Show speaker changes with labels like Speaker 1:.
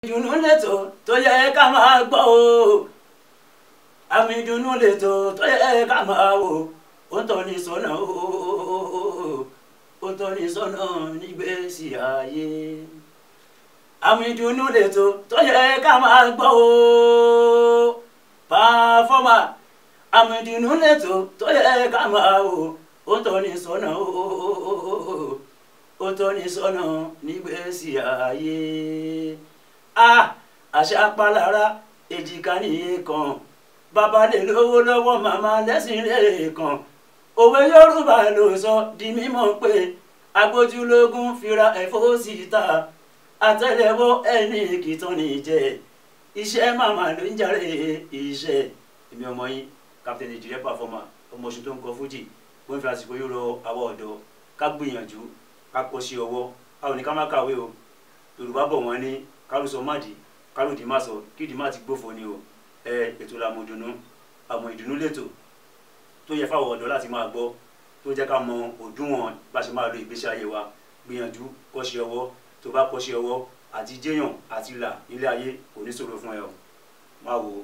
Speaker 1: ìdùnnú lẹ́tọ̀ tó yẹ ká máa gbọ́ o àmì ìdùnnú lẹ́tọ̀ tó yẹ ká máa wò ó tọ́ ní sọ́nà ó tọ́ ní sọ́nà nígbésí ayé àmì ìdùnnú lẹ́tọ̀ tó yẹ ká máa gbọ́ o pàfọ́mà àmì ìdùnnú lẹ́tọ̀ tó yẹ ká máa wò ó tọ́ ní sọ́nà ó tọ́ ní sọ́nà nígbésí ayé àṣà palára èjìká nìyẹn kan bàbá lè lówó lọ́wọ́ màmá lẹ́sìn lè kàn òwe Yorùbá ló sọ di mímọ̀ pé agbójúlógún fira ẹ̀fọ́ síta àtẹ́lẹwọ́ ẹni kìtàn níjẹ iṣẹ́ màmá ló ń jàre iṣẹ́ èmi ọmọ yín Captain Ejire Performer ọmọ oṣù tó ń kọ fújì wọ́n fi àsìkò yóò rọ àwa ọ̀dọ́ ká gbìyànjú ká kọ́ sí ọwọ́ a ò ní ká má kàwé o Yorùbá bọ̀ wọ́n ní kálùsọ máàdì kálùdì má sọ kídì má ti gbófo ni o ètò làmọ̀ ìdùnnú àmọ̀ ìdùnnú lẹ́tọ̀ tó yẹ fáwọn ọ̀dọ́ láti máa gbọ́ tó jẹ́ ká mọ òdúnwọ̀n bá ṣe máa lo ìgbésí ayé wa gbìyànjú kọ́ṣẹ́ ọwọ́ tó bá kọ́ṣẹ́ ọwọ́ àti jẹ́yàn àti là nílé ayé kò ní ṣòro fún ẹ o máa wò ó.